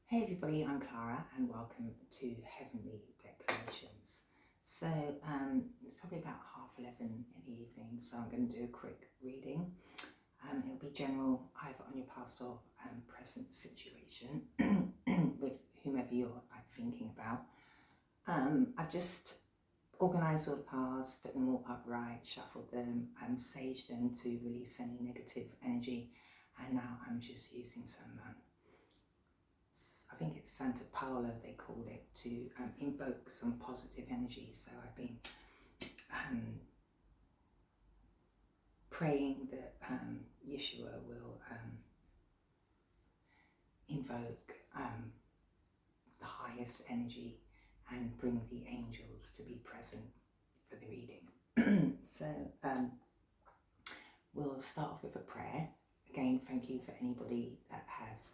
Hey everybody, I'm Clara and welcome to Heavenly Declarations. So it's probably about 11:30 in the evening, so I'm going to do a quick reading. It'll be general, either on your past or present situation with whomever you're thinking about. I've just organised all the cards, put them all upright, shuffled them, and saged them to release any negative energy. And now I'm just using some I think it's Santa Paula they call it, to invoke some positive energy. So I've been praying that Yeshua will invoke the highest energy and bring the angels to be present for the reading. So we'll start off with a prayer. Again, thank you for anybody that has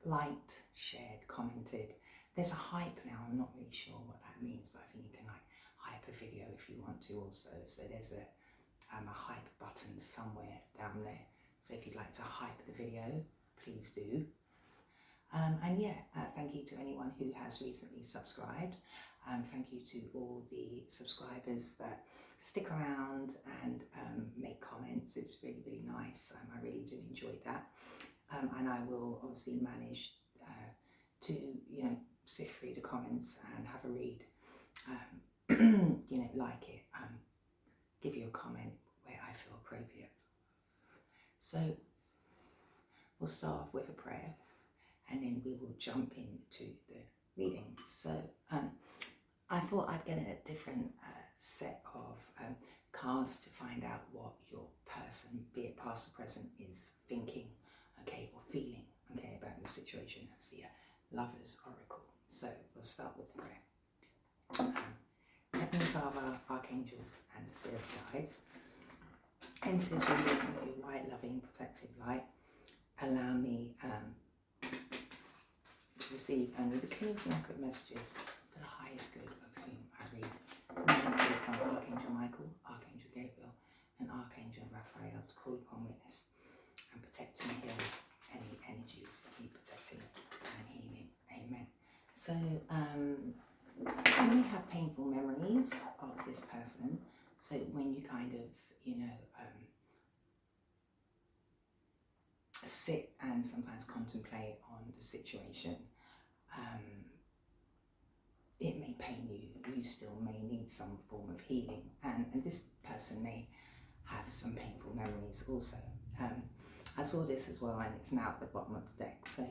liked, shared, commented. There's a hype now, I'm not really sure what that means, but I think you can hype a video if you want to also. So there's a hype button somewhere down there. So if you'd like to hype the video, please do. Thank you to anyone who has recently subscribed. Thank you to all the subscribers that stick around and make comments. It's really, really nice. I really do enjoy that. And I will obviously manage to, sift through the comments and have a read, like it, give you a comment where I feel appropriate. So we'll start off with a prayer and then we will jump into the reading. So I thought I'd get a different set of cards to find out what your person, be it past or present, is thinking, okay, or feeling, okay, about your situation. That's the Lover's Oracle. So we'll start with prayer. Heavenly Father, Archangels and Spirit Guides, enter this reading with your white, loving, protective light. Allow me to receive only the clearest and accurate messages for the highest good of whom I read. Now I call upon Archangel Michael, Archangel Gabriel, and Archangel Raphael to call upon witness and protect and heal any energies that need protecting and healing. Amen. So you may have painful memories of this person. So when you kind of, sit and sometimes contemplate on the situation, it may pain you. You still may need some form of healing, and this person may have some painful memories also. I saw this as well, and it's now at the bottom of the deck. So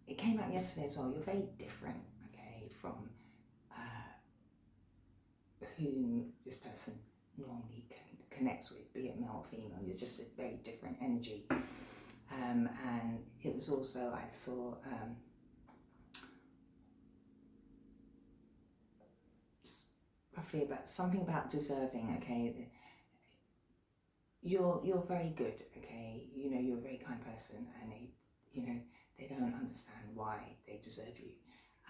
it came out yesterday as well. You're very different, okay, from whom this person normally connects with, be it male or female. You're just a very different energy. And it was also, I saw roughly about something about deserving, okay. You're very good, okay. You're a very kind person, and they don't understand why they deserve you.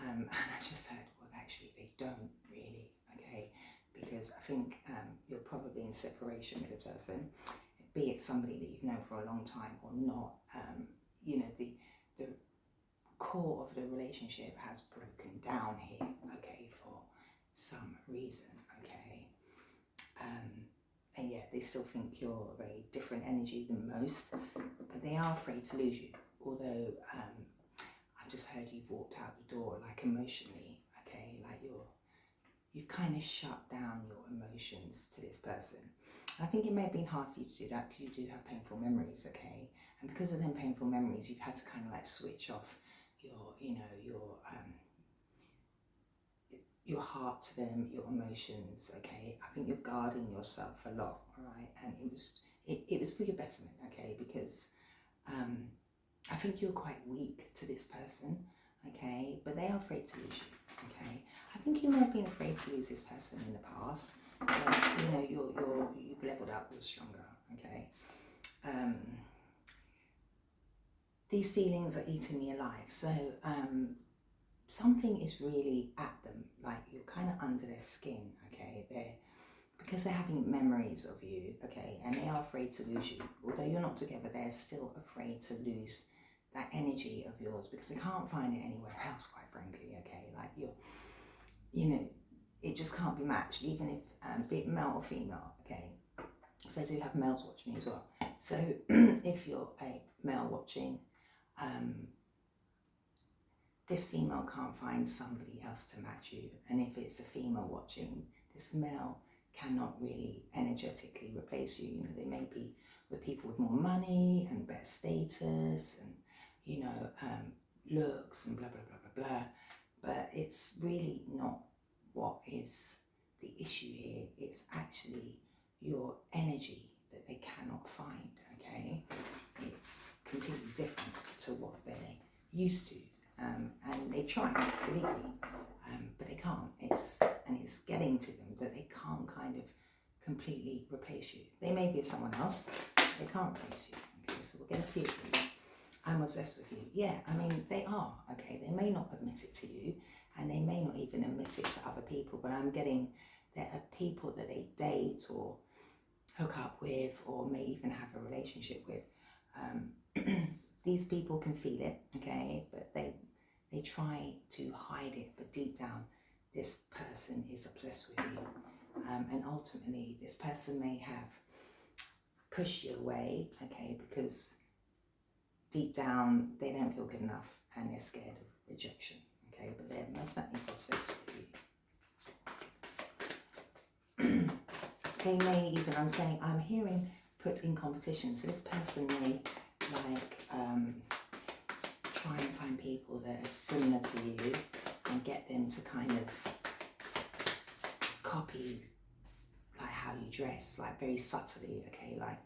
And I just heard, well, actually, they don't really, okay, because I think you're probably in separation with a person, be it somebody that you've known for a long time or not. The core of the relationship has broken down here, okay, for some reason, okay. And yet they still think you're a very different energy than most, but they are afraid to lose you. Although I've just heard you've walked out the door, like emotionally, okay, like you've kind of shut down your emotions to this person. I think it may have been hard for you to do that because you do have painful memories, okay, and because of them painful memories, you've had to kind of like switch off your heart to them, your emotions, okay. I think you're guarding yourself a lot, all right, and it was for your betterment, okay, because I think you're quite weak to this person, okay, but they are afraid to lose you, okay. I think you may have been afraid to lose this person in the past, but you've leveled up, you're stronger, okay. These feelings are eating me alive, so something is really at them, like you're kind of under their skin, okay. Because they're having memories of you, okay, and they are afraid to lose you. Although you're not together, they're still afraid to lose that energy of yours, because they can't find it anywhere else, quite frankly, okay? Like it just can't be matched, even if, be it male or female, okay? So I do have males watching me as well. So if you're a male watching, this female can't find somebody else to match you. And if it's a female watching, this male cannot really energetically replace you. They may be with people with more money and better status and, looks and blah, blah, blah, blah, blah. But it's really not what is the issue here. It's actually your energy that they cannot find, okay? It's completely different to what they're used to. And they try, believe me, but they can't. It's getting to them that they can't kind of completely replace you. They may be with someone else, but they can't replace you. Okay, so we're going to keep you. I'm obsessed with you. Yeah, I mean, they are, okay? They may not admit it to you, and they may not even admit it to other people, but I'm getting there are people that they date or hook up with or may even have a relationship with. These people can feel it, okay? But they try to hide it, but deep down, this person is obsessed with you. And ultimately, this person may have pushed you away, okay, because deep down, they don't feel good enough and they're scared of rejection, okay? But they're most likely obsessed with you. They may even, I'm hearing put in competition. So this person may try and find people that are similar to you and get them to kind of copy like how you dress, like very subtly, okay, like,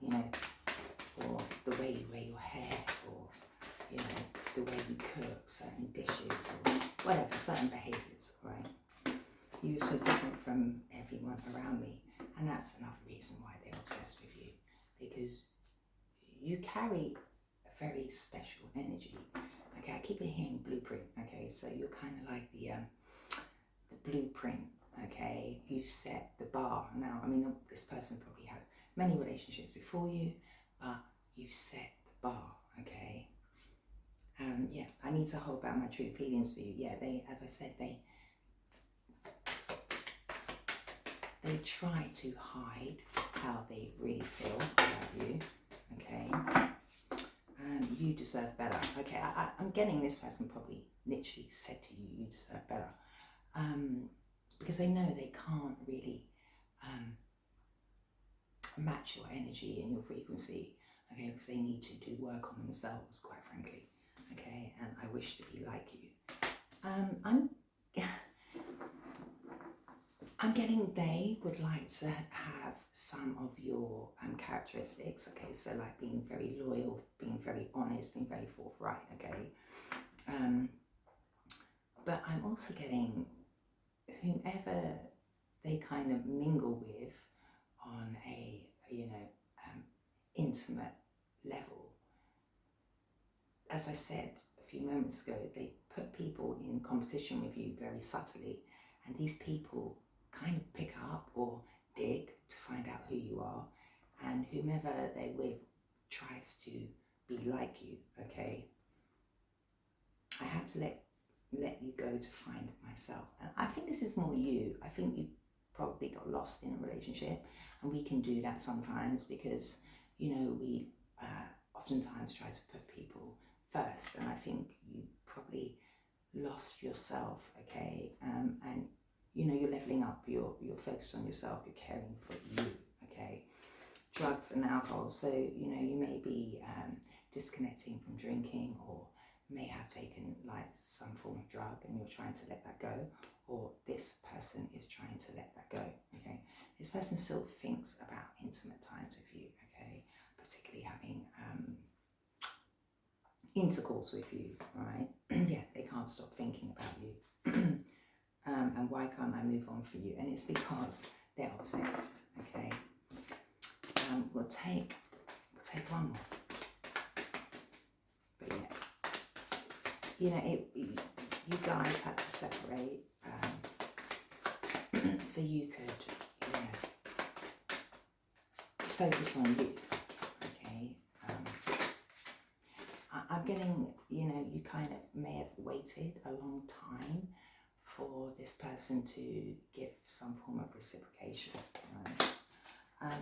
or the way you wear your hair, or, the way you cook certain dishes, or whatever, certain behaviours, right? You're so different from everyone around me, and that's another reason why they're obsessed with you, because you carry a very special energy. Okay, I keep hearing blueprint, okay, so you're kind of like the blueprint, okay, you set the bar. Now, I mean, this person probably had many relationships before you, but you've set the bar, okay. Yeah, I need to hold back my true feelings for you. Yeah, as I said, they try to hide how they really feel about you, okay. You deserve better. Okay, I'm getting this person probably literally said to you, you deserve better. Because they know they can't really match your energy and your frequency, okay, because they need to do work on themselves, quite frankly, okay, and I wish to be like you. I'm getting they would like to have some of your characteristics, okay, so like being very loyal, being very honest, being very forthright, okay, but I'm also getting whomever they kind of mingle with on a, intimate level. As I said a few moments ago, they put people in competition with you very subtly, and these people kind of pick up or dig to find out who you are, and whomever they're with tries to be like you, okay? I have to let you go to find myself. And I think this is more you. I think you probably got lost in a relationship, and we can do that sometimes because, we oftentimes try to put people first, and I think you probably lost yourself, okay? And you're leveling up, you're focused on yourself, you're caring for you, okay? Drugs and alcohol, so, you may be disconnecting from drinking, or may have taken like some form of drug and you're trying to let that go, or this person is trying to let that go, okay? This person still thinks about intimate times with you, okay? Particularly having intercourse with you, right? Yeah, they can't stop thinking about you. And why can't I move on for you? And it's because they're obsessed, okay? We'll take one more. But yeah, you guys had to separate so you could, focus on you, okay? I'm I'm getting, you know, you kind of may have waited a long time for this person to give some form of reciprocation. Right?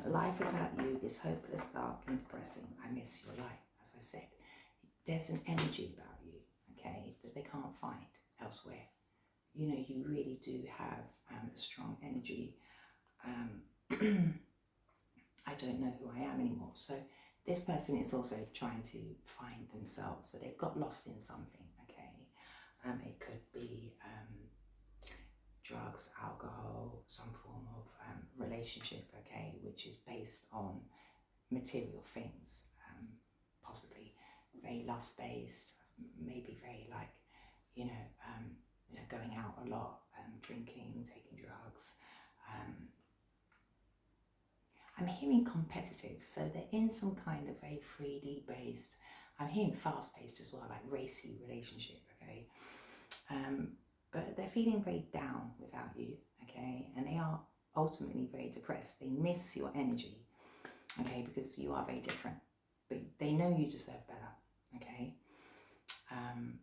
Life without you is hopeless, dark and depressing. I miss your light. As I said, there's an energy about you, okay, that they can't find elsewhere. You know, you really do have a strong energy. I don't know who I am anymore. So this person is also trying to find themselves. So they've got lost in something, okay? It could be drugs, alcohol, some form of relationship, okay, which is based on material things, possibly very lust-based, maybe very like, you know, going out a lot, drinking, taking drugs. I'm hearing competitive, so they're in some kind of very 3D based, I'm hearing fast paced as well, like racy relationship, okay? But they're feeling very down without you, okay? And they are ultimately very depressed. They miss your energy, okay? Because you are very different, but they know you deserve better, okay?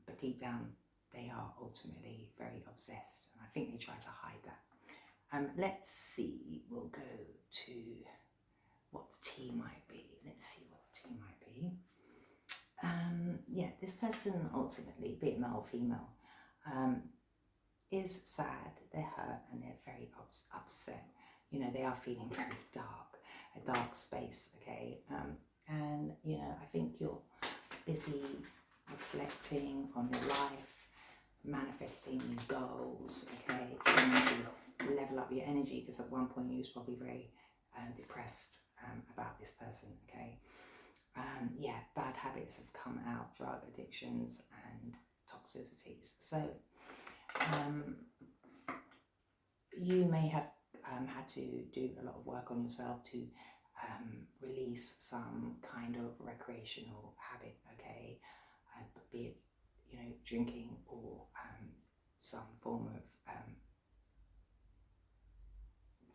But deep down, they are ultimately very obsessed, and I think they try to hide that. Let's see, we'll go to what the tea might be. Let's see what the tea might be. Yeah, this person ultimately, be it male or female, is sad, they're hurt, and they're very upset. You know, they are feeling very dark, a dark space, okay? And, you know, I think you're busy reflecting on your life, manifesting new goals, okay? Trying to level up your energy, because at one point you was probably very depressed about this person, okay? Yeah, bad habits have come out, drug addictions and toxicities. So you may have had to do a lot of work on yourself to release some kind of recreational habit, okay? Be it, you know, drinking or some form of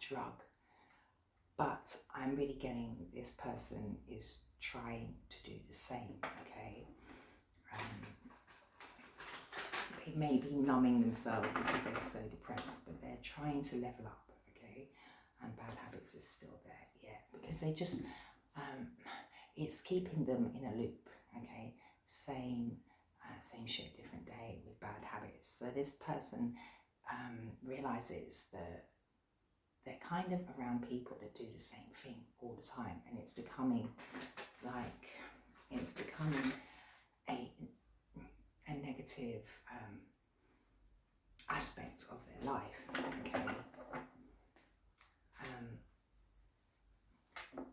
drug. But I'm really getting this person is trying to do the same, okay? They may be numbing themselves because they're so depressed, but they're trying to level up, okay? And bad habits is still there, yeah, because they just, it's keeping them in a loop, okay? Same shit, different day with bad habits. So this person realizes that they're kind of around people that do the same thing all the time, and it's becoming like, it's becoming a negative aspect of their life, okay?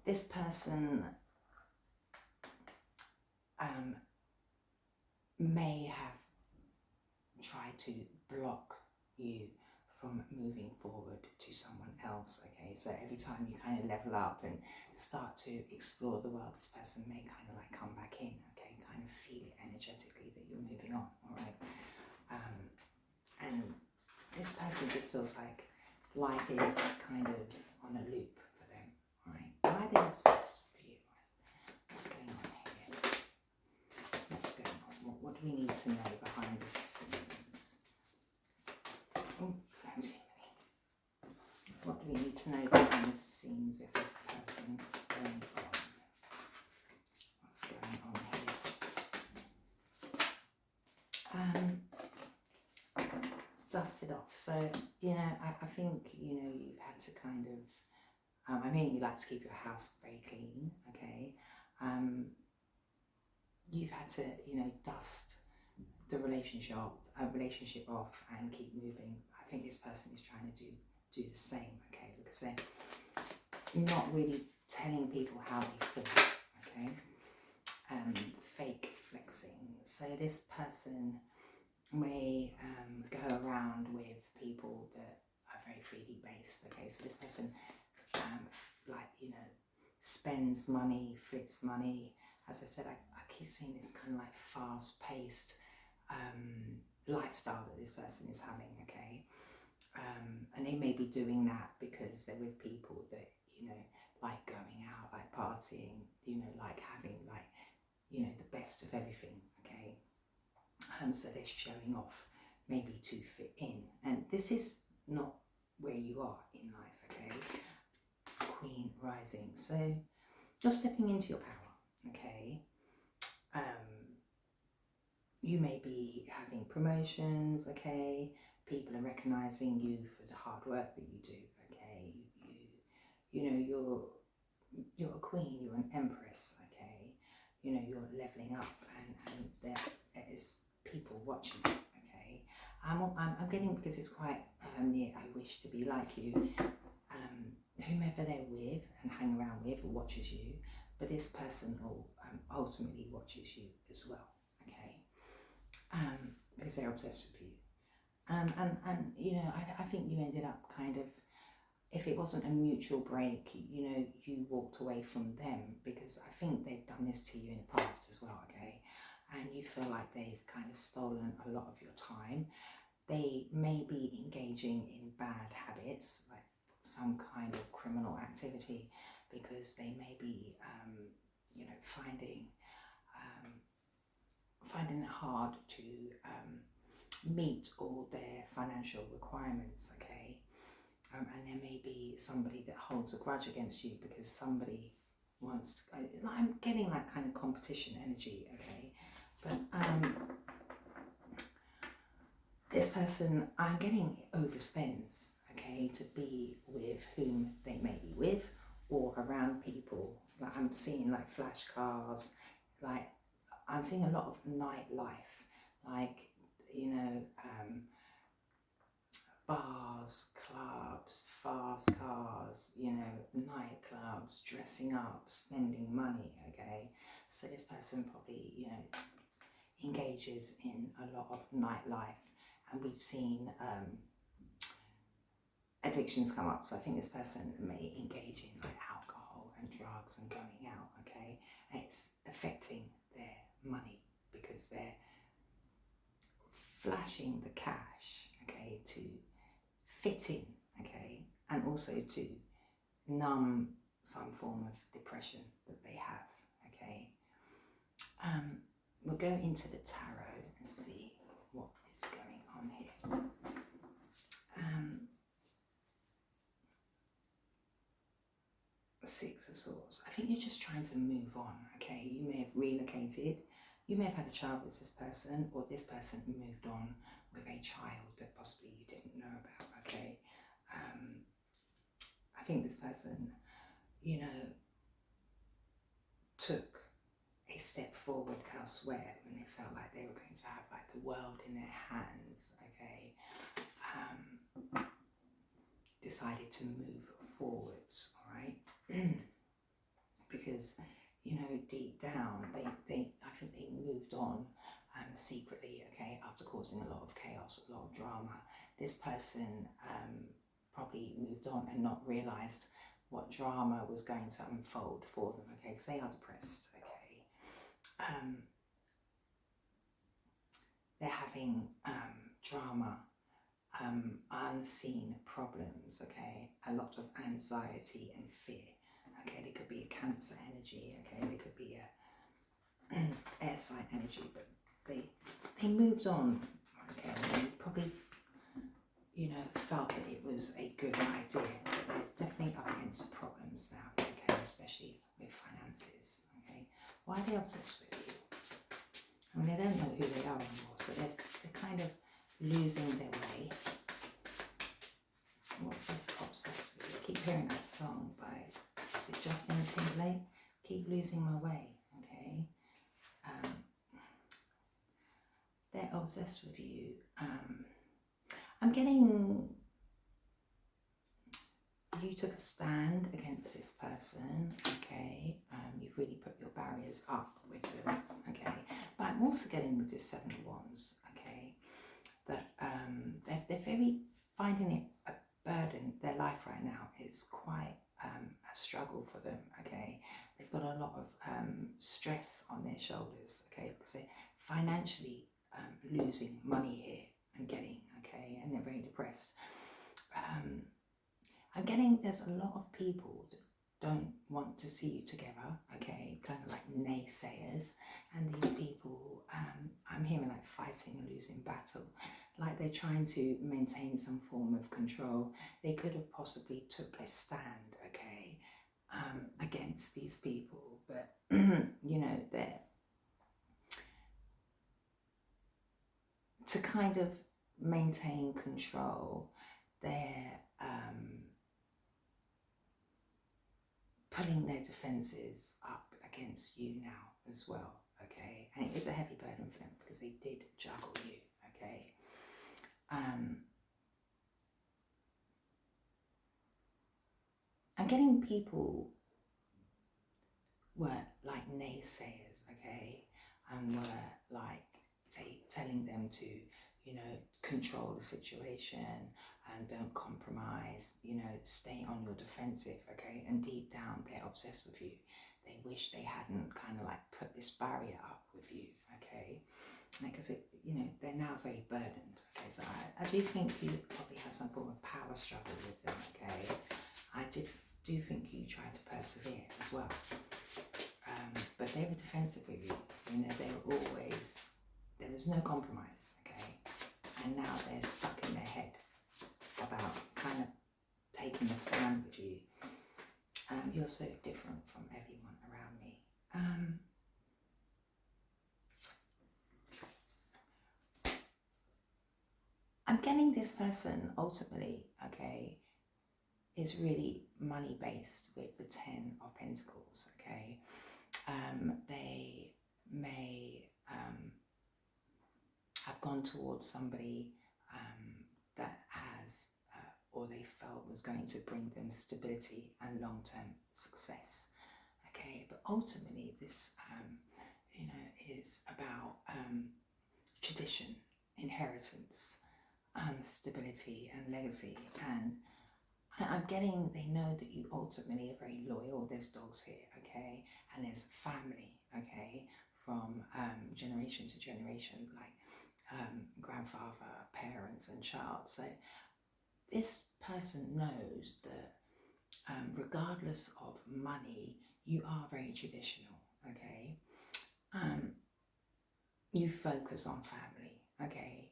This person may have tried to block you from moving forward to someone else, okay? So every time you kind of level up and start to explore the world, this person may kind of like come back in, okay? Kind of feel it energetically that you're moving on, all right? And this person just feels like life is kind of on a loop for them, all right? Why are they obsessed with you? What's going on here? What's going on? What do we need to know behind the scenes? Oh, too many. What do we need to know behind the scenes with this person? What's going on? What's going on here? Dust it off. So, you know, I think, you know, you've had to kind of, I mean, you like to keep your house very clean, okay? You've had to, you know, dust the relationship off and keep moving. I think this person is trying to do the same, okay? Because they're not really telling people how they feel, okay? Fake flexing. So this person may go around with people that are very 3D based, okay? So this person, like, you know, spends money, flips money. As I said, I keep seeing this kind of like fast paced lifestyle that this person is having, okay? And they may be doing that because they're with people that, you know, like going out, like partying, you know, like having like, you know, the best of everything, So they're showing off maybe to fit in. And this is not where you are in life, okay? Queen rising. So you're stepping into your power, okay? You may be having promotions, okay? People are recognizing you for the hard work that you do, okay? You know, you're a queen, you're an empress, okay? You know, you're leveling up, and there is people watching you, okay? I'm getting, because it's quite near, I wish to be like you. Whomever they're with and hang around with watches you, but this person will ultimately watches you as well, okay? Because they're obsessed with you. And you know, I think you ended up kind of, if it wasn't a mutual break, you know, you walked away from them, because I think they've done this to you in the past as well, okay? And you feel like they've kind of stolen a lot of your time. They may be engaging in bad habits, like some kind of criminal activity, because they may be, you know, finding it hard to meet all their financial requirements, okay? And there may be somebody that holds a grudge against you because somebody wants to, I'm getting that kind of competition energy, okay? But this person, I'm getting overspends, okay, to be with whom they may be with, or around people. Like I'm seeing like flash cars, like I'm seeing a lot of nightlife, like, you know, bars, clubs, fast cars, you know, nightclubs, dressing up, spending money, okay? So this person probably, you know, engages in a lot of nightlife, and we've seen addictions come up. So I think this person may engage in like alcohol and drugs and going out, okay? And it's affecting their money because they're flashing the cash, okay, to fit in, okay, and also to numb some form of depression that they have, okay. We'll go into the tarot and see what is going on here. Six of Swords. I think you're just trying to move on, okay. You may have relocated, you may have had a child with this person, or this person moved on with a child that possibly you didn't know about, okay. I think this person, you know, took a step forward elsewhere when they felt like they were going to have like the world in their hands, okay. Decided to move forwards, all right. Because, you know, deep down they I think they moved on secretly, okay, after causing a lot of chaos, a lot of drama. This person probably moved on and not realised what drama was going to unfold for them, okay, because they are depressed, okay. They're having drama, unseen problems, okay, a lot of anxiety and fear, okay. They could be a Cancer energy, okay, they could be a air sign energy, but they moved on, okay. They probably, you know, felt that it was a good idea, but they're definitely up against problems now, okay, especially with finances, okay. Why are they obsessed with you? I mean, they don't know who they are anymore, so they're kind of losing their way. What's this obsessed with you? I keep hearing that song by, is it Justin Timberlake? Keep losing my way, okay. They're obsessed with you. I'm getting, you took a stand against this person, okay. You've really put your barriers up with them, okay. But I'm also getting with this Seven of Wands, okay, that they're very finding it a burden. Their life right now is quite a struggle for them, okay. They've got a lot of stress on their shoulders, okay, because they're financially losing money here and getting, okay, and they're very depressed. I'm getting there's a lot of people that don't want to see you together, okay, kind of like naysayers, and these people, I'm hearing like fighting a losing battle, like they're trying to maintain some form of control. They could have possibly took a stand, okay, against these people, but you know, they're to kind of maintain control. They're putting their defenses up against you now as well, okay? And it is a heavy burden for them because they did juggle you, okay? I'm getting people were like naysayers, okay? And were like telling them to, you know, control the situation and don't compromise, you know, stay on your defensive, okay? And deep down, they're obsessed with you. They wish they hadn't kind of like put this barrier up with you, okay? Because, you know, they're now very burdened, okay? So I do think you probably have some form of power struggle with them, okay? I do think you try to persevere as well. But they were defensive with you. You know, they were always, there was no compromise, okay? And now they're stuck in their head about kind of taking a stand with you. You're so different from everyone around me. I'm getting this person ultimately, okay, is really money based with the 10 of Pentacles, okay? They may have gone towards somebody that has, or they felt was going to bring them stability and long-term success, okay? But ultimately this, you know, is about tradition, inheritance, stability and legacy. And I'm getting, they know that you ultimately are very loyal. There's dogs here, okay? And there's family, okay? From generation to generation, like grandfather, parents and child. So this person knows that regardless of money, you are very traditional, okay? You focus on family, okay?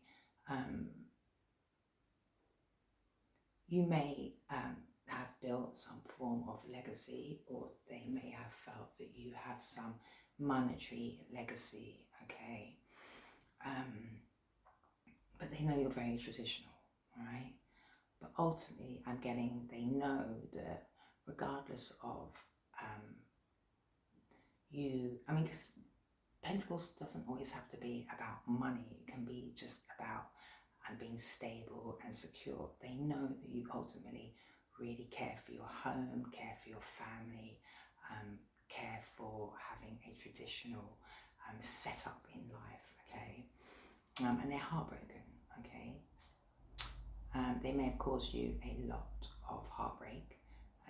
You may have built some form of legacy, or they may have felt that you have some monetary legacy, okay? But they know you're very traditional, all right? But ultimately, I'm getting, they know that regardless of you, I mean, because Pentacles doesn't always have to be about money. It can be just about being stable and secure. They know that you ultimately really care for your home, care for your family, care for having a traditional setup in life, okay? And they're heartbroken, okay? They may have caused you a lot of heartbreak,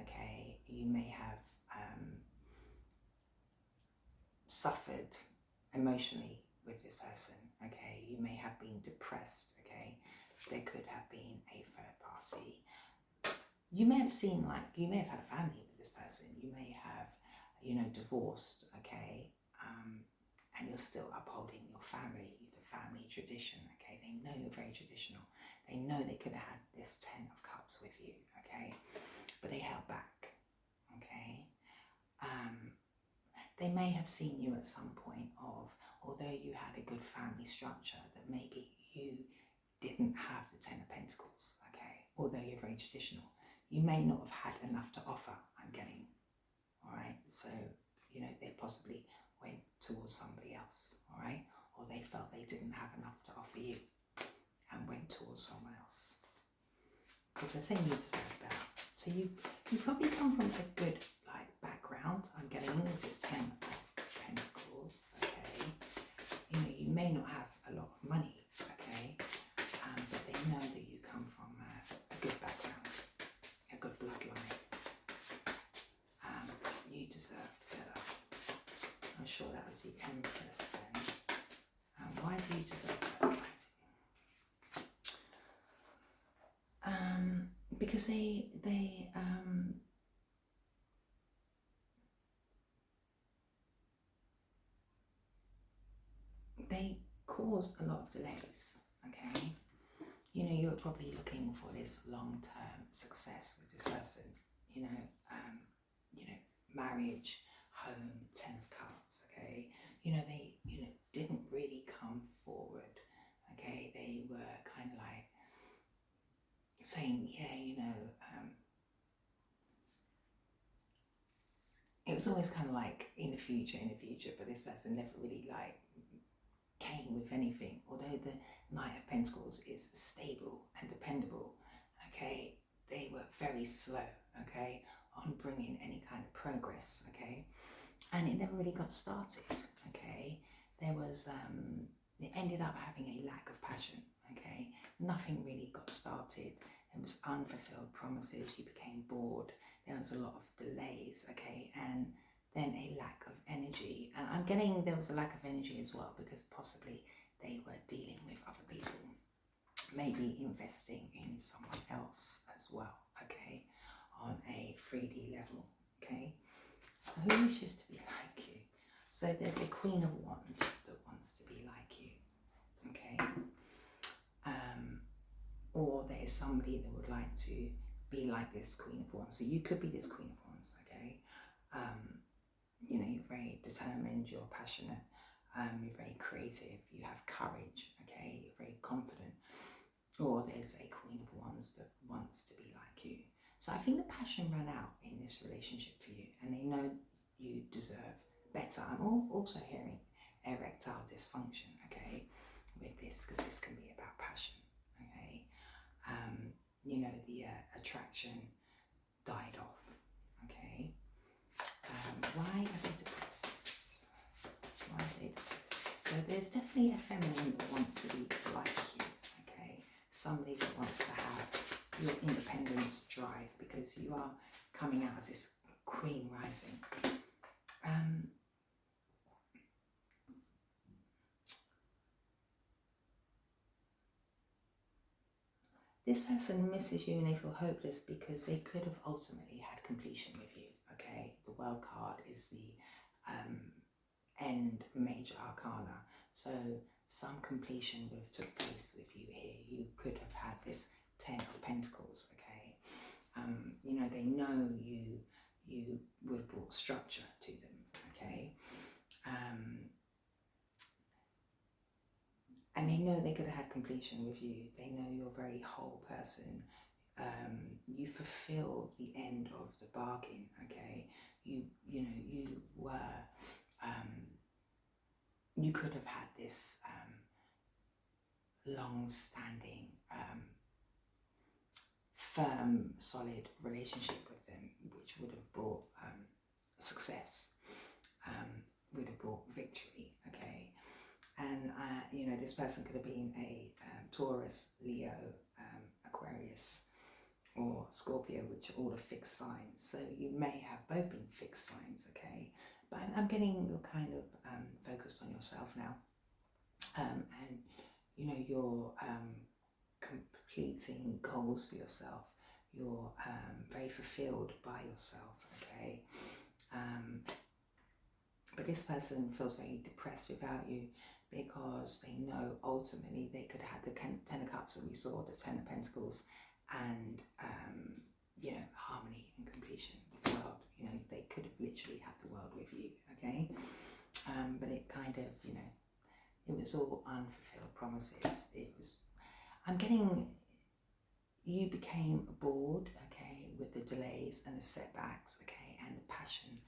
okay? You may have suffered emotionally with this person, okay? You may have been depressed, okay? There could have been a third party. You may have seen, like, you may have had a family with this person. You may have, you know, divorced, okay? And you're still upholding your family, the family tradition, okay? They know you're very traditional. They know they could have had this 10 of Cups with you, okay? But they held back, okay? They may have seen you at some point of, although you had a good family structure, that maybe you didn't have the 10 of Pentacles, okay? Although you're very traditional, you may not have had enough to offer, I'm getting, all right? So, you know, they possibly went towards somebody else, all right? Or they felt they didn't have enough to offer you and went towards someone else. Because they're saying you deserve better. So you probably come from a good, like, background. I'm getting with this 10 of Pentacles, okay? You know, you may not have a lot of money, okay? But they know that you come from a good background, a good bloodline. You deserve better. I'm sure that was the Empress then. Why do you deserve better? Because they caused a lot of delays, okay? You know, you were probably looking for this long-term success with this person, you know, marriage, home, 10 of cups, okay? You know, they, didn't really come forward, okay? They were kind of like saying, yeah, it was always kind of like in the future, but this person never really like came with anything. Although the Knight of Pentacles is stable and dependable, okay, they were very slow, okay, on bringing any kind of progress, okay, and it never really got started, okay. There was, it ended up having a lack of passion, okay. Nothing really got started. There was unfulfilled promises. You became bored. There was a lot of delays, okay, and then a lack of energy. And I'm getting there was a lack of energy as well, because possibly they were dealing with other people, maybe investing in someone else as well, okay, on a 3D level, okay. Who wishes to be like you? So there's a Queen of Wands that wants to be like you, okay. Or there is somebody that would like to be like this Queen of Wands. So you could be this Queen of Wands, okay. You know, you're very determined, you're passionate, you're very creative, you have courage, okay, you're very confident. Or there's a Queen of Wands that wants to be like you. So I think the passion ran out in this relationship for you, and they know you deserve better. I'm also hearing erectile dysfunction, okay, with this, because this can be about passion, okay. You know, the attraction died off, okay. Why are they depressed? Why are they depressed? So there's definitely a feminine that wants to be like you, okay. Somebody that wants to have your independence drive, because you are coming out as this queen rising. This person misses you and they feel hopeless because they could have ultimately had completion with you, okay? The World card is the end major arcana. So some completion would have took place with you here. You could have had this 10 of Pentacles, okay? You know, they know you would have brought structure to them, okay? And they know they could have had completion with you. They know you're a very whole person. You fulfill the end of the bargain, okay? You were, you could have had this long-standing, firm, solid relationship with them, which would have brought success, would have brought victory, okay? And, you know, this person could have been a Taurus, Leo, Aquarius, or Scorpio, which are all the fixed signs. So you may have both been fixed signs, okay? But I'm getting you're kind of focused on yourself now. And, you know, you're completing goals for yourself. You're very fulfilled by yourself, okay? But this person feels very depressed without you, because they know ultimately they could have had the 10 of Cups that we saw, the 10 of Pentacles, and, you know, harmony and completion with the world. You know, they could have literally had the world with you, okay? But it kind of, you know, it was all unfulfilled promises. It was, I'm getting, you became bored, okay, with the delays and the setbacks, okay, and the passion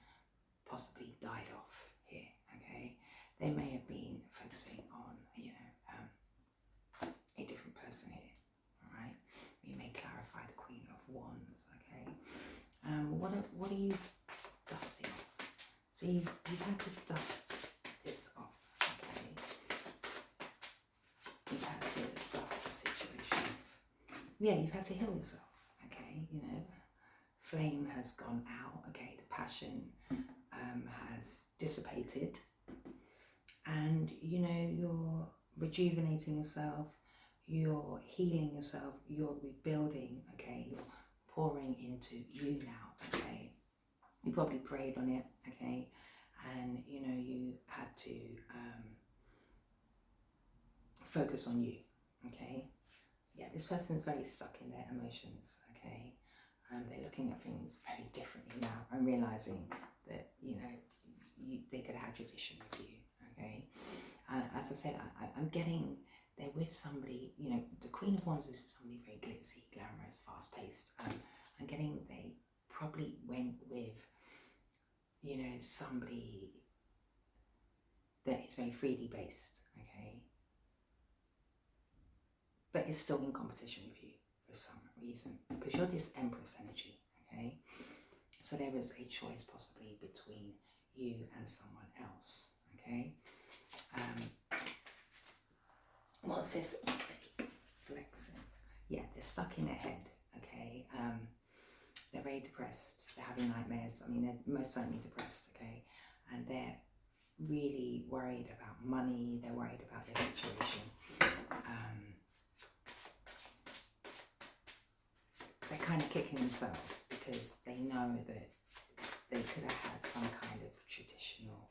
possibly died off here, okay? They may have been focusing on, you know, a different person here, all right? We may clarify the Queen of Wands, okay? What are you dusting off? So you've had to dust this off, okay? You've had to dust the situation. Yeah, you've had to heal yourself, okay? You know, flame has gone out, okay? The passion has dissipated, and you know, you're rejuvenating yourself, you're healing yourself, you're rebuilding, okay? You're pouring into you now, okay? You probably prayed on it, okay? And you know, you had to focus on you, okay? Yeah, this person is very stuck in their emotions, okay? They're looking at things very differently now and realising that, you know, they could have had tradition with you, okay? As I said, I'm getting, they're with somebody, you know, the Queen of Wands is somebody very glitzy, glamorous, fast-paced. I'm getting they probably went with, you know, somebody that is very freely based, okay? But is still in competition with you for some reason, because you're this Empress energy, okay? So there is a choice possibly between you and someone else, okay? What's this? Flexing. Yeah, they're stuck in their head, okay? They're very depressed, they're having nightmares. I mean, they're most certainly depressed, okay? And they're really worried about money, they're worried about their situation. They're kind of kicking themselves because they know that they could have had some kind of traditional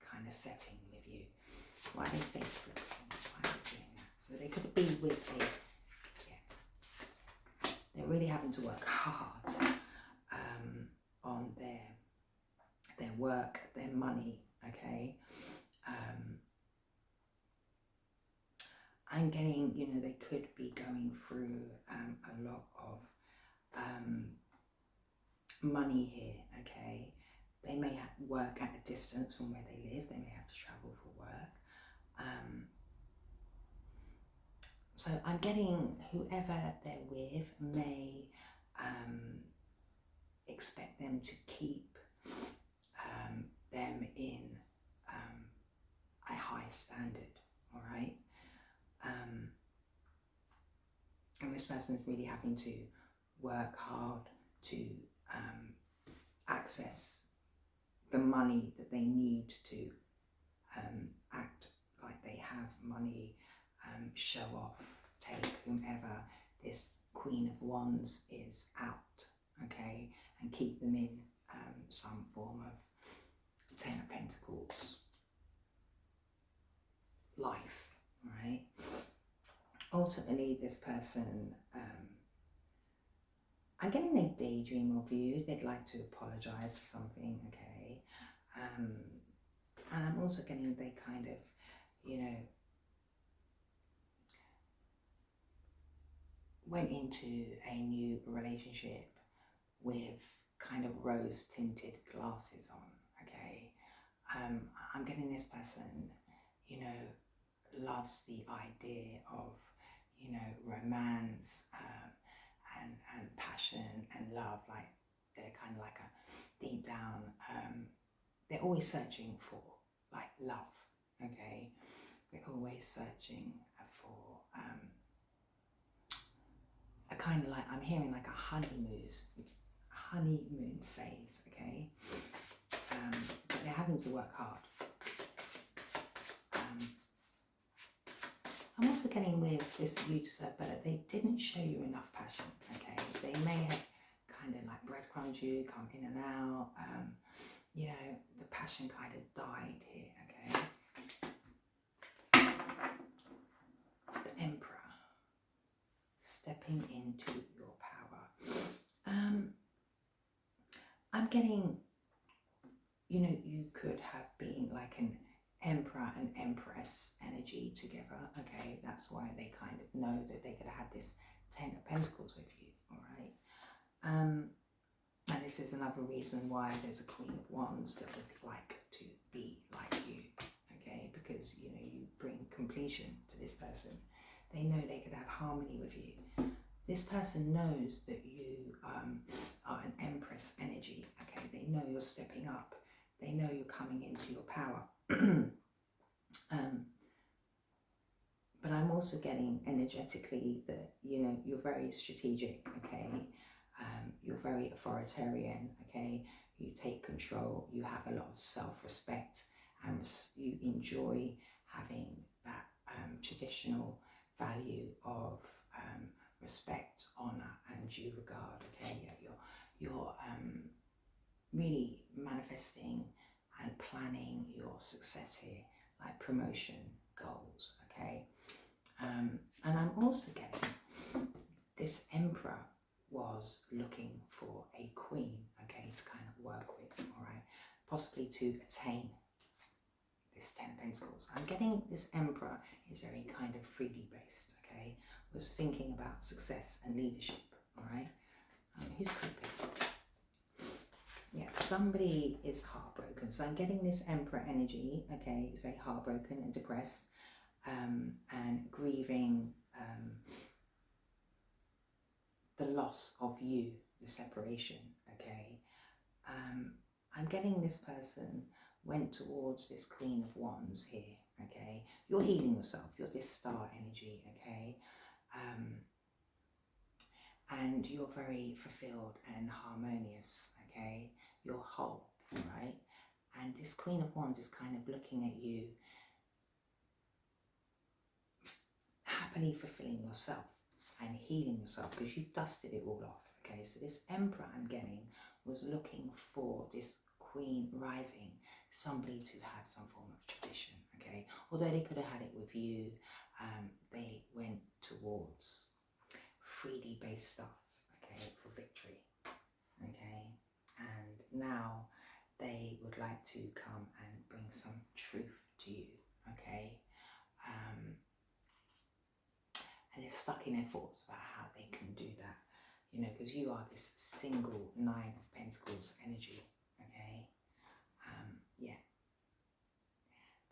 kind of setting with you. Why are they fake flexing? Why are they doing that? So they could be with a, yeah, they're really having to work hard on their work, their money, okay? I'm getting, you know, they could be going through a lot of money here, okay? They may work at a distance from where they live, they may have to travel for work. So I'm getting whoever they're with may expect them to keep them in a high standard, all right? And this person is really having to work hard to access the money that they need to act like they have money, show off, take whomever this Queen of Wands is out, okay, and keep them in some form of Ten of Pentacles life, right? Ultimately, this person, I'm getting a daydream of you. They'd like to apologise for something, okay? And I'm also getting they kind of, you know, went into a new relationship with kind of rose tinted glasses on, okay? I'm getting this person, you know, loves the idea of, you know, romance and passion and love. Like they're kind of like a deep down, they're always searching for like love, okay? We're always searching for a kind of like, I'm hearing like a honeymoon phase, okay? But they're having to work hard. I'm also getting with this you deserve better. They didn't show you enough passion, okay? They may have kind of like breadcrumbed you, come in and out. You know, the passion kind of died here, okay? The Emperor, stepping into your power. I'm getting, you know, you could have been like an Emperor and Empress energy together, okay? That's why they kind of know that they could have had this Ten of Pentacles with you, all right? And this is another reason why there's a Queen of Wands that would like to be like you, okay? Because, you know, you bring completion to this person. They know they could have harmony with you. This person knows that you are an Empress energy, okay? They know you're stepping up. They know you're coming into your power. But I'm also getting energetically that, you know, you're very strategic, okay? You're very authoritarian, okay? You take control, you have a lot of self-respect, and you enjoy having that traditional value of respect, honour and due regard, okay? You're really manifesting and planning your success here, like promotion, goals, okay? And I'm also getting this Emperor was looking for a queen, okay, to kind of work with, all right, possibly to attain this 10 of Pentacles. I'm getting this Emperor is very kind of freely based, okay, was thinking about success and leadership, all right. Who's creepy? Yeah, somebody is heartbroken. So I'm getting this Emperor energy, okay, it's very heartbroken and depressed, and grieving the loss of you, the separation, okay. I'm getting this person went towards this Queen of Wands here, okay. You're healing yourself, you're this star energy, okay. And you're very fulfilled and harmonious, okay. You're whole, right. And this Queen of Wands is kind of looking at you, happily fulfilling yourself and healing yourself because you've dusted it all off, okay. So this Emperor I'm getting was looking for this Queen rising, somebody to have some form of tradition, okay. Although they could have had it with you, they went towards freely based stuff, okay, for victory, okay. And now they would like to come and bring some truth to you, okay. And they're stuck in their thoughts about how they can do that, you know, because you are this single 9 of Pentacles energy, okay. Yeah,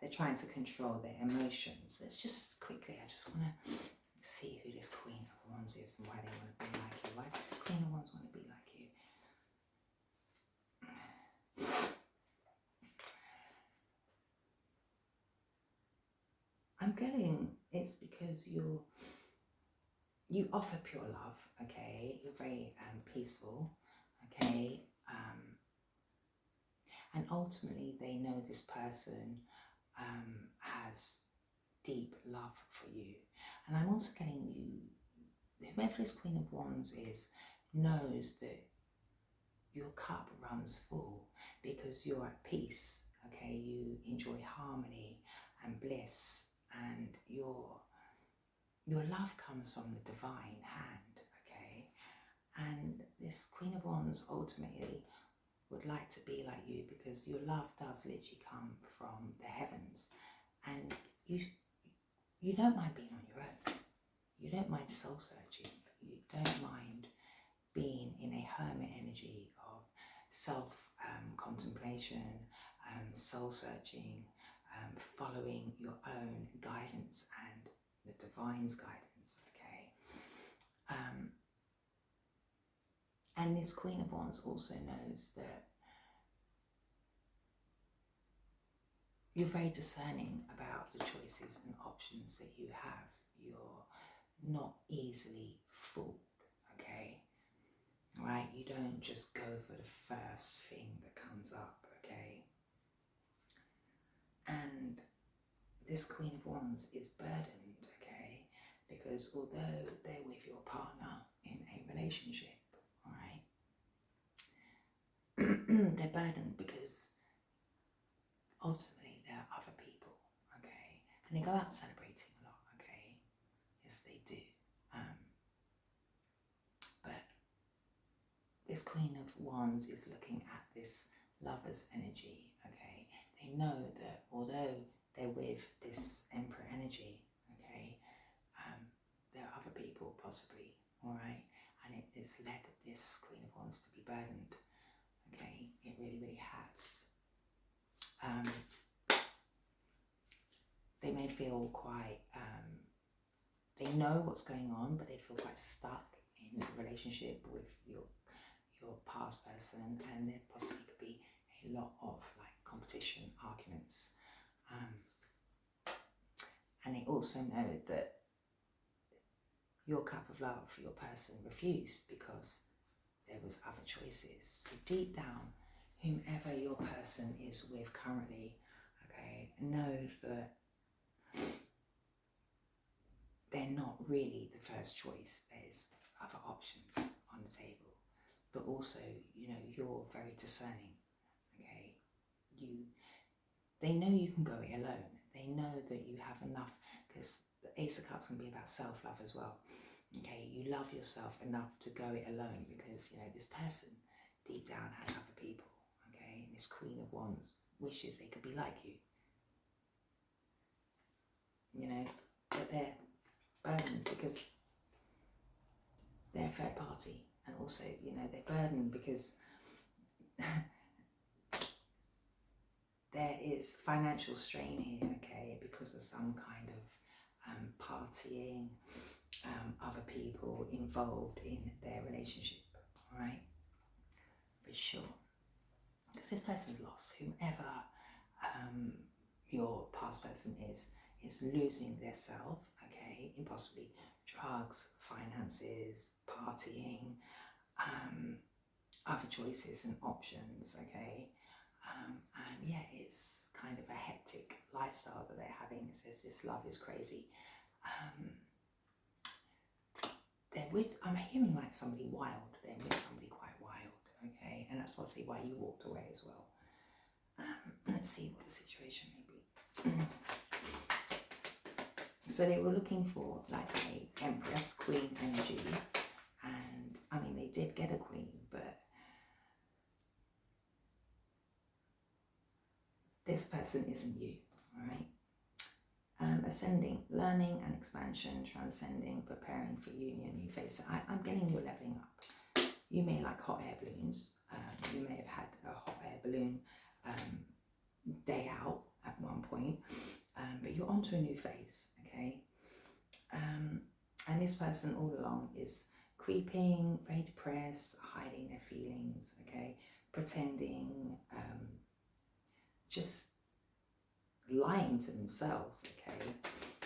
they're trying to control their emotions. Let's just quickly, I just want to see who this Queen of Wands is and why they want to be like you. Why does this Queen of Wands want to be like you? I'm getting it's because you offer pure love, okay. You're very peaceful, okay. And ultimately they know this person has deep love for you. And I'm also getting you, whoever this Queen of Wands is, knows that your cup runs full because you're at peace, okay. You enjoy harmony and bliss, and your love comes from the divine hand, okay. And this Queen of Wands ultimately would like to be like you because your love does literally come from the heavens, and you don't mind being on your own. You don't mind soul searching. You don't mind being in a hermit energy of self contemplation, soul searching, following your own guidance and the divine's guidance, okay. And this Queen of Wands also knows that you're very discerning about the choices and options that you have. You're not easily fooled, okay? Right? You don't just go for the first thing that comes up, okay? And this Queen of Wands is burdened, okay? Because although they're with your partner in a relationship, all right, they're burdened because ultimately there are other people, okay? And they go out celebrating a lot, okay? Yes, they do. But this Queen of Wands is looking at this lover's energy, okay? They know that although they're with this Emperor energy, okay, there are other people possibly, all right? And it has led this Queen of Wands to be burdened, okay? It really, really has. They may feel quite, they know what's going on, but they feel quite stuck in the relationship with your past person, and there possibly could be a lot of like competition, arguments. And they also know that your cup of love, your person refused because there was other choices. So deep down, whomever your person is with currently, okay, know that they're not really the first choice. There's other options on the table, but also, you know, you're very discerning, okay. They know you can go it alone. They know that you have enough, because the Ace of Cups can be about self-love as well. Okay, you love yourself enough to go it alone because, you know, this person deep down has other people. Okay, and this Queen of Wands wishes they could be like you. You know, but they're burdened because they're a third party, and also, you know, they're burdened because there is financial strain here, okay, because of some kind of partying, other people involved in their relationship, all right, for sure. Because this person's lost, whomever your past person is losing their self, okay, in possibly drugs, finances, partying, other choices and options, okay. And yeah, it's kind of a hectic lifestyle that they're having. It says this love is crazy. They're with, I'm hearing like somebody wild. They're with somebody quite wild, okay? And that's possibly why you walked away as well. Let's see what the situation may be. So they were looking for like a Empress, Queen energy. And I mean, they did get a Queen, but this person isn't you, all right? Ascending, learning and expansion, transcending, preparing for union, new phase. So I'm getting you leveling up. You may like hot air balloons. You may have had a hot air balloon day out at one point, but you're onto a new phase, okay? And this person all along is creeping, very depressed, hiding their feelings, okay? Pretending, just lying to themselves, okay,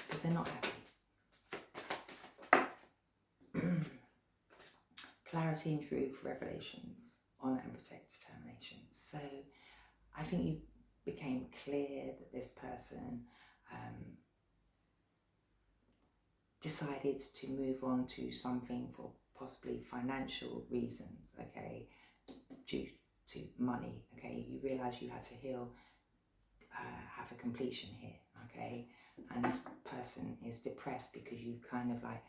because they're not happy. Clarity and truth, revelations, honor and protect, determination. So I think you became clear that this person decided to move on to something for possibly financial reasons, okay, due to money, okay. You realize you had to heal, have a completion here, okay, and this person is depressed because you kind of like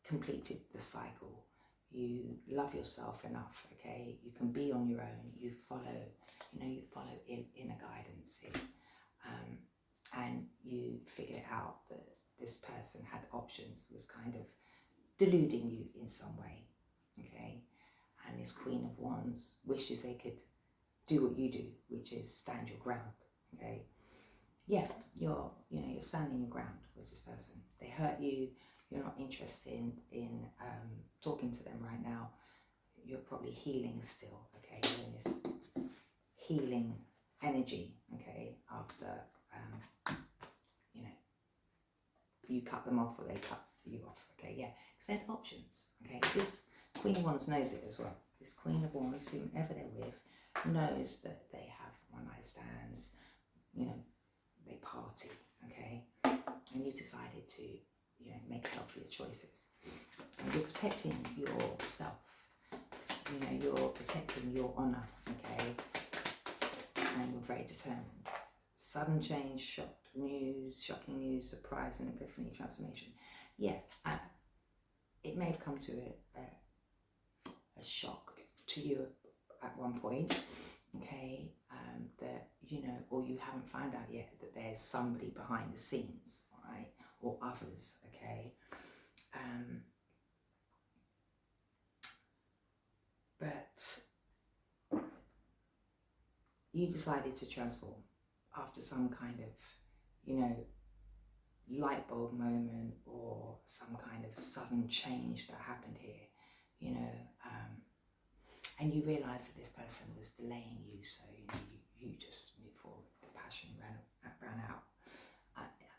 completed the cycle. You love yourself enough, okay, you can be on your own, you follow, you know, you follow inner guidance here, and you figured it out that this person had options, was kind of deluding you in some way, okay, and this Queen of Wands wishes they could do what you do, which is stand your ground. Okay, yeah, you're standing your ground with this person. They hurt you. You're not interested in talking to them right now. You're probably healing still. Okay, you're in this healing energy. Okay, after you cut them off or they cut you off. Okay, yeah, because they have options. Okay, this Queen of Wands knows it as well. This Queen of Wands, whomever they're with, knows that they have one-night stands. You know, they party, okay, and you decided to, you know, make healthier choices. And you're protecting yourself, you know, you're protecting your honor, okay, and you're very determined. Sudden change, shocking news, surprise and epiphany, transformation. Yeah, it may have come to a shock to you at one point, okay, that, you know, or you haven't found out yet that there's somebody behind the scenes, all right, or others, okay, but you decided to transform after some kind of, you know, light bulb moment or some kind of sudden change that happened here, you know, and you realised that this person was delaying you, so, you know, you just moved forward. The passion ran out.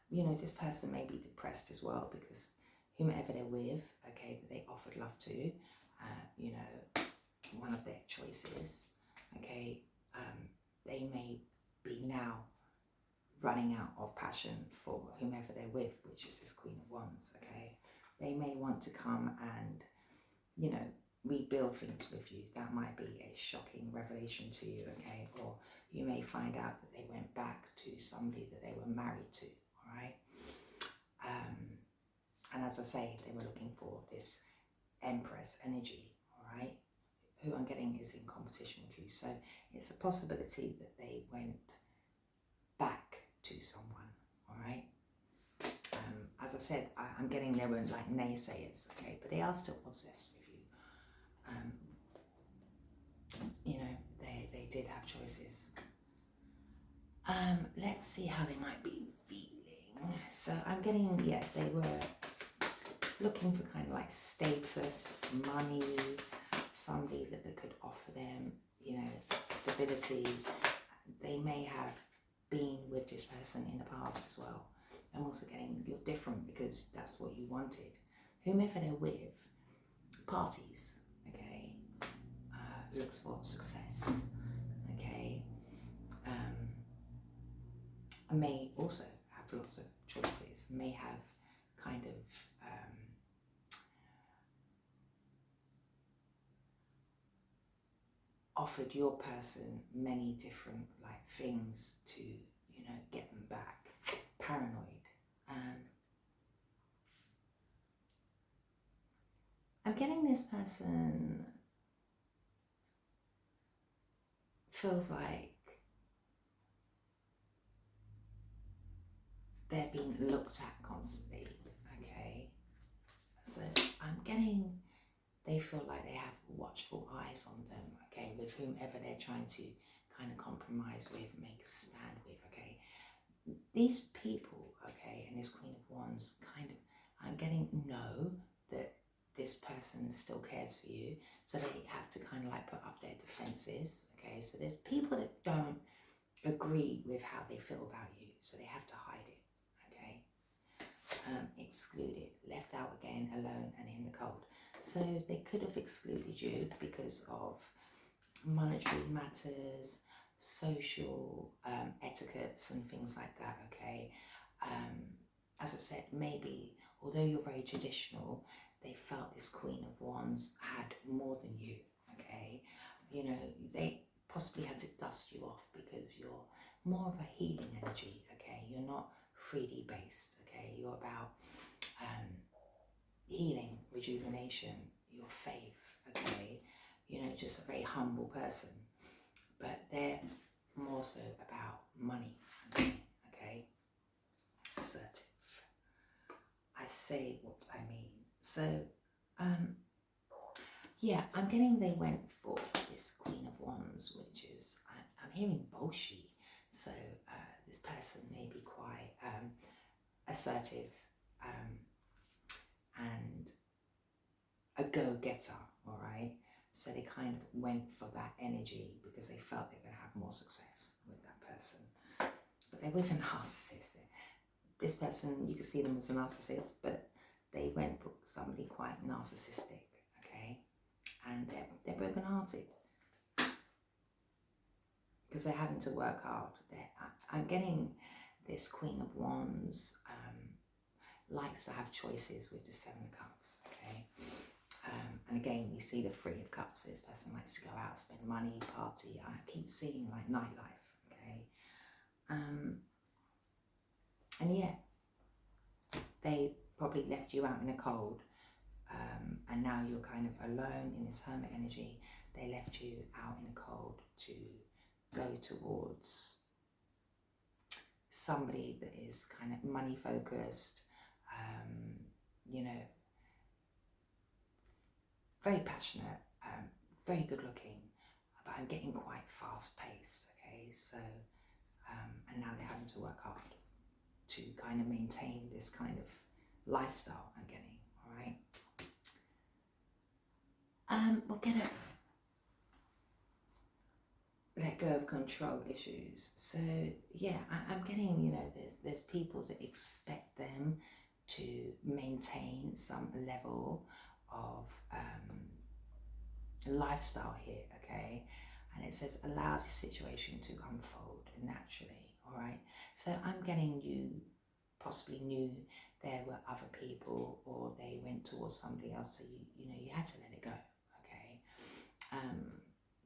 You know, this person may be depressed as well because whomever they're with, okay, that they offered love to, you know, one of their choices, okay, they may be now running out of passion for whomever they're with, which is this Queen of Wands, okay. They may want to come and, you know, rebuild things with you. That might be a shocking revelation to you, okay, or you may find out that they went back to somebody that they were married to, all right. And as I say, they were looking for this Empress energy, all right, who I'm getting is in competition with you. So it's a possibility that they went back to someone, all right. As I've said, I'm getting there were like naysayers, okay, but they are still obsessed with you. You know, they did have choices. Let's see how they might be feeling. So I'm getting, yeah, they were looking for kind of like status, money, somebody that could offer them, you know, stability. They may have been with this person in the past as well. I'm also getting you're different because that's what you wanted. Whomever they're with, parties, okay, looks for success, okay, may also have lots of choices, may have kind of offered your person many different like things to, you know, get them back. Paranoid. I'm getting this person feels like they're being looked at constantly, okay? So I'm getting they feel like they have watchful eyes on them, okay, with whomever they're trying to kind of compromise with, make a stand with, okay. These people, okay, and this Queen of Wands, kind of, I'm getting know that this person still cares for you, so they have to kind of like put up their defenses, okay. So there's people that don't agree with how they feel about you, so they have to hide it, okay. Excluded, left out again, alone and in the cold. So they could have excluded you because of monetary matters, social etiquettes and things like that, okay. As I said, maybe, although you're very traditional, they felt this Queen of Wands had more than you, okay. You know, they possibly had to dust you off because you're more of a healing energy, okay. You're not 3D based, okay. You're about healing, rejuvenation, your faith, okay. You know, just a very humble person, but they're more so about money, okay. Assertive. I say what I mean. So, yeah, I'm getting they went for this Queen of Wands, which is, I'm hearing bolshy. So this person may be quite assertive and a go-getter, all right? So they kind of went for that energy because they felt they were going to have more success with that person. But they're with a narcissist. This person, you can see them as a narcissist, but they went for somebody quite narcissistic, okay? And they're broken-hearted because they're having to work hard. I'm getting this Queen of Wands likes to have choices with the Seven of Cups, okay? And again, we see the Three of Cups. This person likes to go out, spend money, party. I keep seeing like nightlife, okay? And yeah, they probably left you out in the cold, and now you're kind of alone in this hermit energy. They left you out in the cold to go towards somebody that is kind of money focused, you know, very passionate, very good looking, but I'm getting quite fast paced, okay, so, and now they're having to work hard to kind of maintain this kind of lifestyle I'm getting, all right. We're gonna let go of control issues. So yeah, I'm getting, you know, there's people that expect them to maintain some level of lifestyle here, okay? And it says allow this situation to unfold naturally, all right? So I'm getting you possibly knew there were other people or they went towards somebody else, so you know, you had to let it go, okay?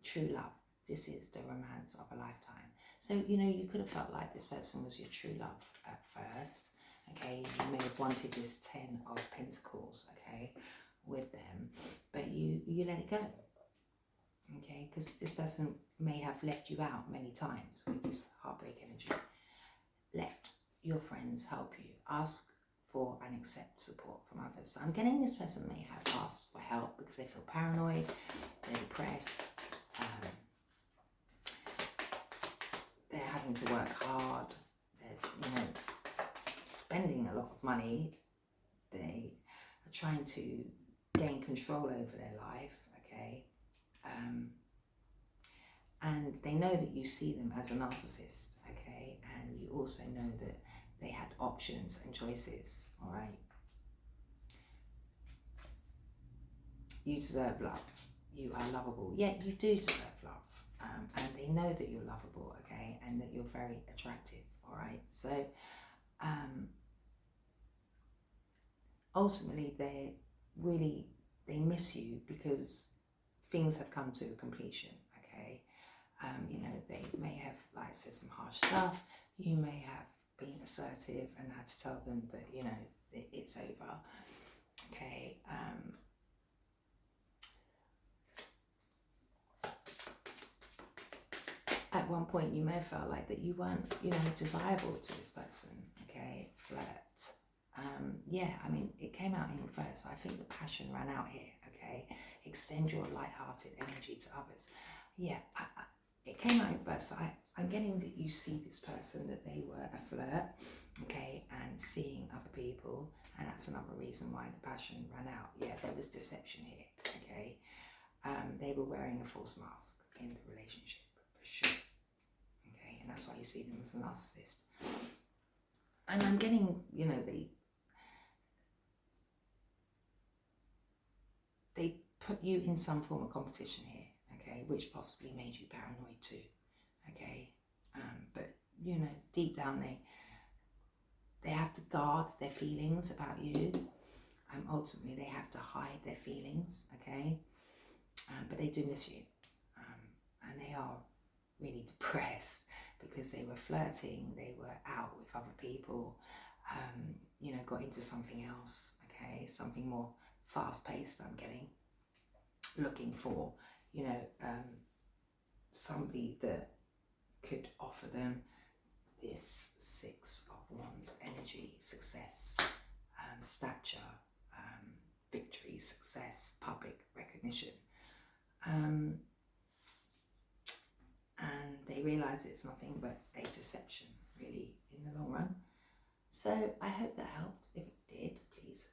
True love, this is the romance of a lifetime. So, you know, you could have felt like this person was your true love at first, Okay, you may have wanted this 10 of Pentacles, okay, with them, but you let it go. Okay, because this person may have left you out many times with this heartbreak energy. Let your friends help you. Ask for and accept support from others. So I'm getting this person may have asked for help because they feel paranoid, they're depressed, they're having to work hard, they're, spending a lot of money, they are trying to gain control over their life, okay? And they know that you see them as a narcissist, okay? And you also know that they had options and choices, all right? You deserve love. You are lovable. Yeah, you do deserve love. And they know that you're lovable, okay? And that you're very attractive, all right? So, ultimately, they miss you because things have come to a completion, okay? They may have said some harsh stuff. You may have been assertive and had to tell them that, it's over, okay? At one point, you may have felt like that you weren't, desirable to this person, okay? Flirt. It came out in reverse. I think the passion ran out here, okay? Extend your light-hearted energy to others. Yeah, it came out in reverse. I'm getting that you see this person, that they were a flirt, okay, and seeing other people, and that's another reason why the passion ran out. Yeah, there was deception here, okay? They were wearing a false mask in the relationship, for sure, okay? And that's why you see them as a narcissist. And I'm getting, they put you in some form of competition here, okay, which possibly made you paranoid too, okay? But, deep down they have to guard their feelings about you. Ultimately, they have to hide their feelings, okay? But they do miss you. And they are really depressed because they were flirting, they were out with other people, got into something else, okay? Something more fast-paced, I'm getting. Looking for, somebody that could offer them this 6 of Wands energy, success, stature, victory, success, public recognition. And they realise it's nothing but a deception, really, in the long run. So I hope that helped. If it did, please